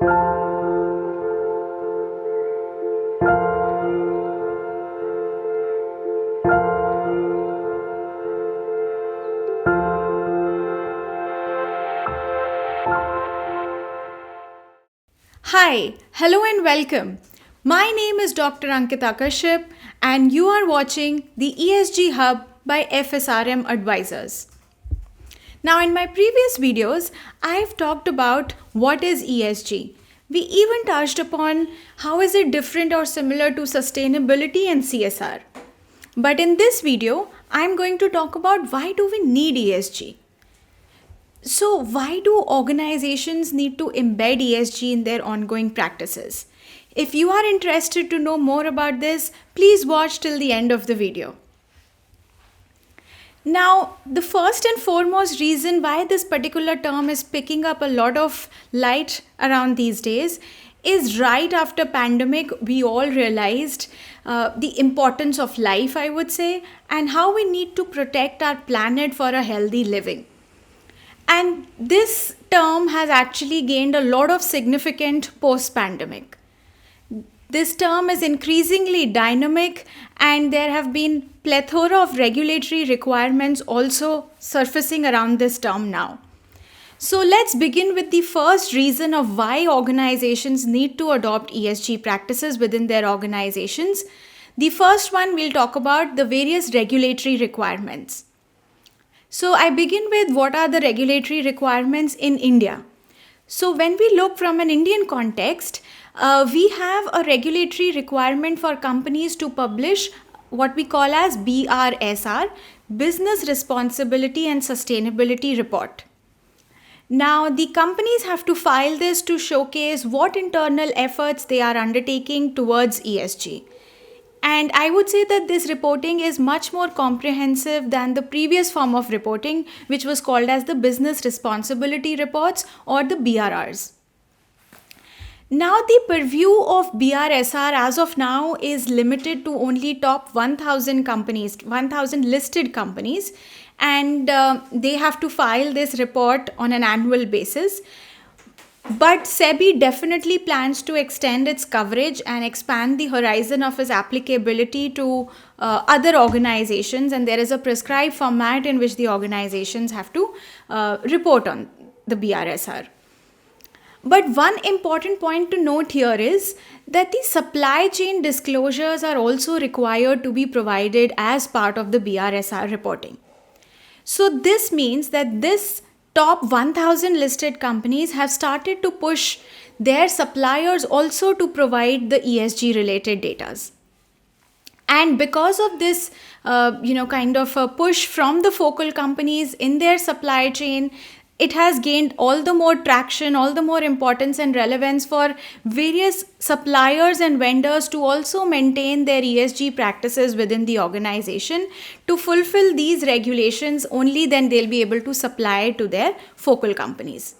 Hi, hello and welcome. My name is Dr. Ankita Kashyap and you are watching the ESG Hub by FSRM Advisors. Now in my previous videos, I've talked about what is ESG. We even touched upon how is it different or similar to sustainability and CSR. But in this video, I'm going to talk about why do we need ESG. So, why do organizations need to embed ESG in their ongoing practices? If you are interested to know more about this, please watch till the end of the video. Now, the first and foremost reason why this particular term is picking up a lot of light around these days is right after pandemic, we all realized the importance of life, I would say, and how we need to protect our planet for a healthy living. And this term has actually gained a lot of significance post-pandemic. This term is increasingly dynamic and there have been plethora of regulatory requirements also surfacing around this term now. So let's begin with the first reason of why organizations need to adopt ESG practices within their organizations. The first one, we'll talk about the various regulatory requirements. So I begin with what are the regulatory requirements in India. So when we look from an Indian context, we have a regulatory requirement for companies to publish what we call as BRSR, Business Responsibility and Sustainability Report. Now the companies have to file this to showcase what internal efforts they are undertaking towards ESG. And I would say that this reporting is much more comprehensive than the previous form of reporting, which was called as the Business Responsibility Reports or the BRRs. Now, the purview of BRSR as of now is limited to only top 1,000 companies, 1,000 listed companies, and they have to file this report on an annual basis. But SEBI definitely plans to extend its coverage and expand the horizon of its applicability to other organizations, and there is a prescribed format in which the organizations have to report on the BRSR. But one important point to note here is that the supply chain disclosures are also required to be provided as part of the BRSR reporting. So this means that this top 1,000 listed companies have started to push their suppliers also to provide the ESG related data. And because of this, kind of a push from the focal companies in their supply chain, it has gained all the more traction, all the more importance and relevance for various suppliers and vendors to also maintain their ESG practices within the organization. To fulfill these regulations, only then they'll be able to supply to their focal companies.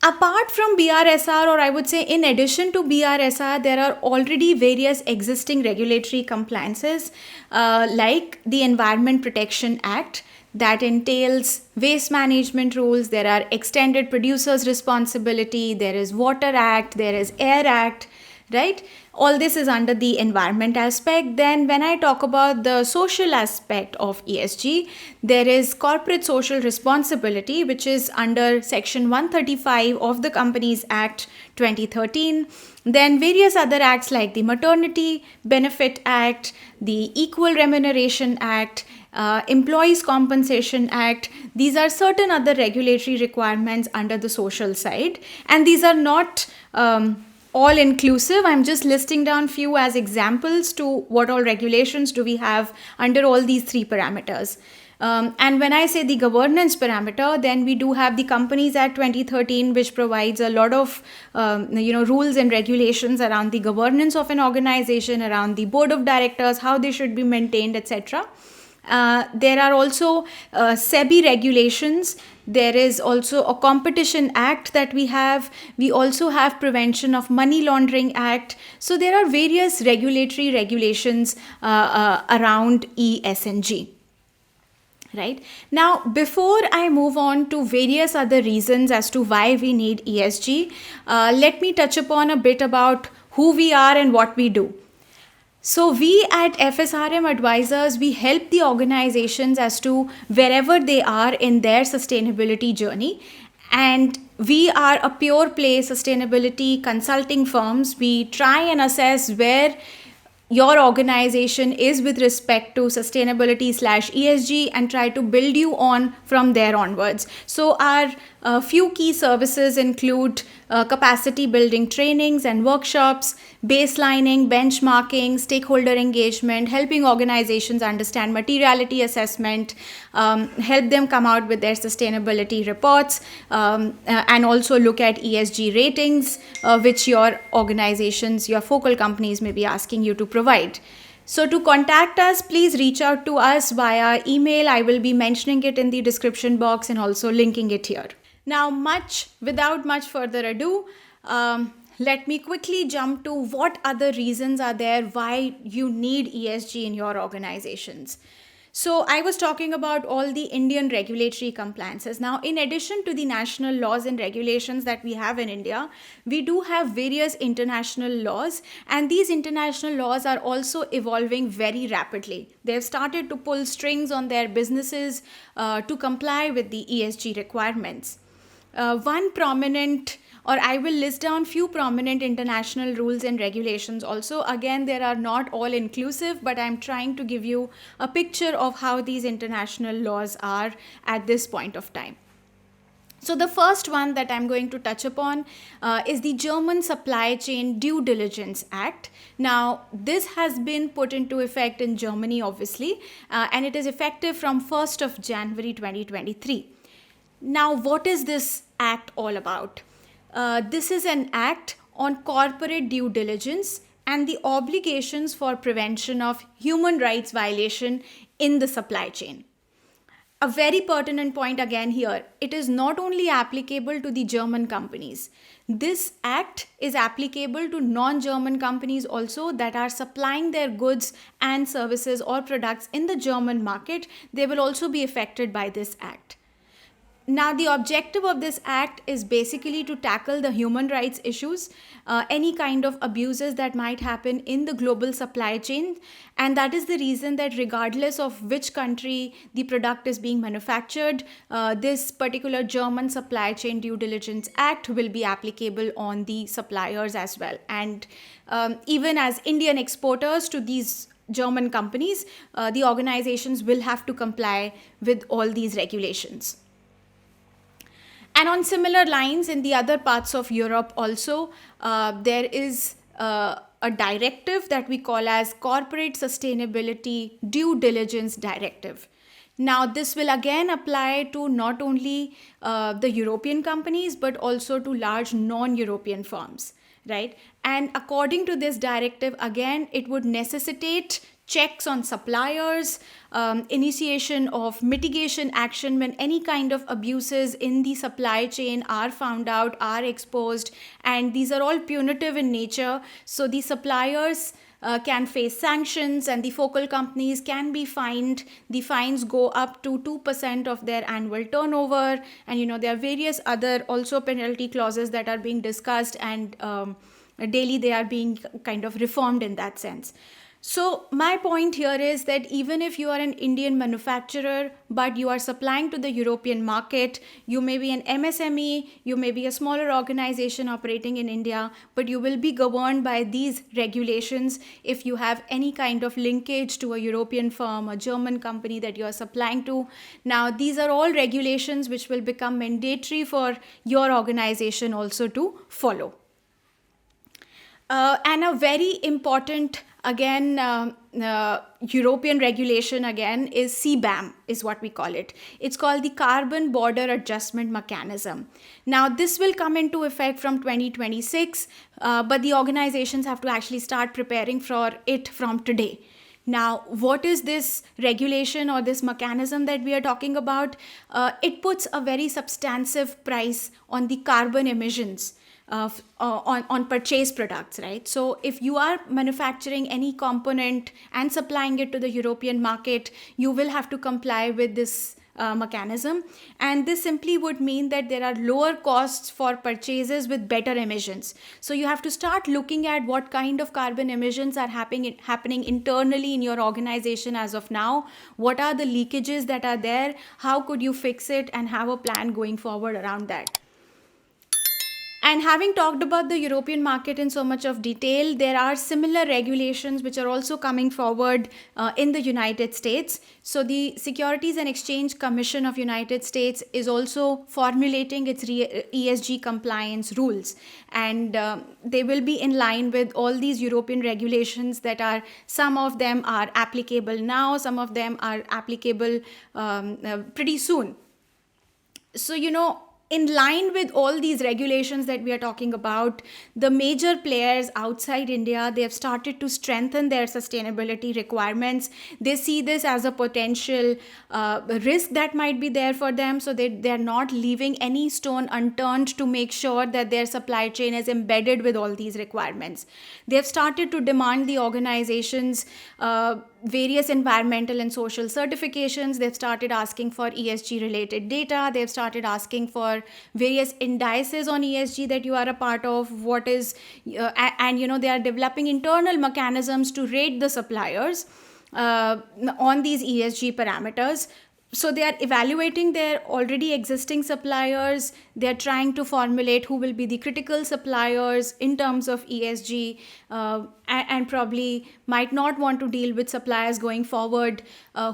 Apart from BRSR, or I would say in addition to BRSR, there are already various existing regulatory compliances like the Environment Protection Act, that entails waste management rules. There are extended producers responsibility, there is Water Act, there is Air Act, right? All this is under the environment aspect. Then when I talk about the social aspect of ESG, there is corporate social responsibility, which is under section 135 of the Companies Act 2013. Then various other acts like the Maternity Benefit Act, the Equal Remuneration Act, Employees Compensation Act. These are certain other regulatory requirements under the social side, and these are not all inclusive. I'm just listing down few as examples to what all regulations do we have under all these three parameters. And when I say the governance parameter, then we do have the Companies Act 2013, which provides a lot of rules and regulations around the governance of an organization, around the board of directors, how they should be maintained, etc. There are also SEBI regulations. There is also a Competition Act that we have. We also have Prevention of Money Laundering Act. So there are various regulatory regulations around ESG. right? Now, before I move on to various other reasons as to why we need ESG, let me touch upon a bit about who we are and what we do. So we at FSRM Advisors, we help the organizations as to wherever they are in their sustainability journey. And we are a pure play sustainability consulting firms. We try and assess where your organization is with respect to sustainability/ESG and try to build you on from there onwards. So our few key services include capacity building trainings and workshops, baselining, benchmarking, stakeholder engagement, helping organizations understand materiality assessment, help them come out with their sustainability reports, and also look at ESG ratings, which your organizations, your focal companies may be asking you to provide. So to contact us, please reach out to us via email. I will be mentioning it in the description box and also linking it here. Now, without much further ado, let me quickly jump to what other reasons are there why you need ESG in your organizations. So I was talking about all the Indian regulatory compliances. Now, in addition to the national laws and regulations that we have in India, we do have various international laws, and these international laws are also evolving very rapidly. They have started to pull strings on their businesses to comply with the ESG requirements. I will list down few prominent international rules and regulations also. Again, they are not all inclusive, but I'm trying to give you a picture of how these international laws are at this point of time. So the first one that I'm going to touch upon is the German Supply Chain Due Diligence Act. Now, this has been put into effect in Germany, obviously, and it is effective from 1st of January 2023. Now, what is this act all about? This is an act on corporate due diligence and the obligations for prevention of human rights violation in the supply chain. A very pertinent point again here, it is not only applicable to the German companies. This act is applicable to non-German companies also that are supplying their goods and services or products in the German market. They will also be affected by this act. Now, the objective of this act is basically to tackle the human rights issues, any kind of abuses that might happen in the global supply chain. And that is the reason that regardless of which country the product is being manufactured, this particular German Supply Chain Due Diligence Act will be applicable on the suppliers as well. And even as Indian exporters to these German companies, the organizations will have to comply with all these regulations. And on similar lines, in the other parts of Europe also, there is a directive that we call as Corporate Sustainability Due Diligence Directive. Now, this will again apply to not only the European companies, but also to large non-European firms, right? And according to this directive, again, it would necessitate checks on suppliers, initiation of mitigation action when any kind of abuses in the supply chain are found out, are exposed, and these are all punitive in nature. So the suppliers can face sanctions and the focal companies can be fined. The fines go up to 2% of their annual turnover. And there are various other also penalty clauses that are being discussed, and daily they are being kind of reformed in that sense. So my point here is that even if you are an Indian manufacturer, but you are supplying to the European market, you may be an MSME, you may be a smaller organization operating in India, but you will be governed by these regulations if you have any kind of linkage to a European firm, a German company that you are supplying to. Now, these are all regulations which will become mandatory for your organization also to follow. And a very important European regulation again is CBAM, is what we call it. It's called the Carbon Border Adjustment Mechanism. Now, this will come into effect from 2026, but the organizations have to actually start preparing for it from today. Now, what is this regulation or this mechanism that we are talking about? It puts a very substantive price on the carbon emissions on purchase products, right? So if you are manufacturing any component and supplying it to the European market, you will have to comply with this mechanism. And this simply would mean that there are lower costs for purchases with better emissions. So you have to start looking at what kind of carbon emissions are happening internally in your organization as of now. What are the leakages that are there? How could you fix it, and have a plan going forward around that? And having talked about the European market in so much of detail, there are similar regulations which are also coming forward in the United States. So the Securities and Exchange Commission of United States is also formulating its ESG compliance rules. And they will be in line with all these European regulations that are, some of them are applicable now, some of them are applicable pretty soon. So, in line with all these regulations that we are talking about, the major players outside India, they have started to strengthen their sustainability requirements. They see this as a potential risk that might be there for them. So they're not leaving any stone unturned to make sure that their supply chain is embedded with all these requirements. They've started to demand the organizations various environmental and social certifications. They've started asking for ESG related data. They've started asking for various indices on ESG that you are a part of. What is, and they are developing internal mechanisms to rate the suppliers on these ESG parameters. So they are evaluating their already existing suppliers. They are trying to formulate who will be the critical suppliers in terms of ESG, and probably might not want to deal with suppliers going forward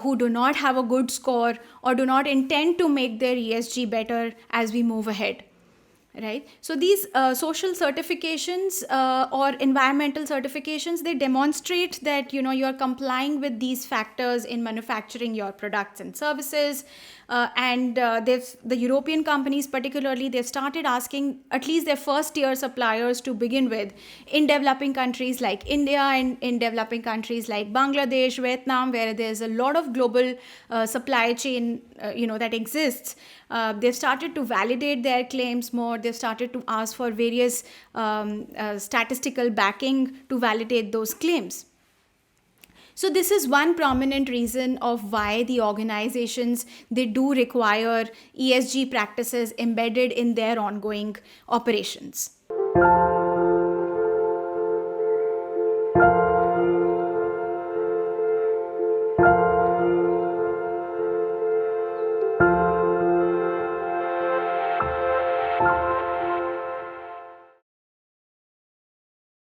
who do not have a good score or do not intend to make their ESG better as we move ahead. Right. So these social certifications or environmental certifications, they demonstrate that you are complying with these factors in manufacturing your products and services. And the European companies particularly, they've started asking at least their first tier suppliers to begin with in developing countries like India and in developing countries like Bangladesh, Vietnam, where there's a lot of global supply chain that exists. They've started to validate their claims more. They've started to ask for various statistical backing to validate those claims. So this is one prominent reason of why the organizations, they do require ESG practices embedded in their ongoing operations.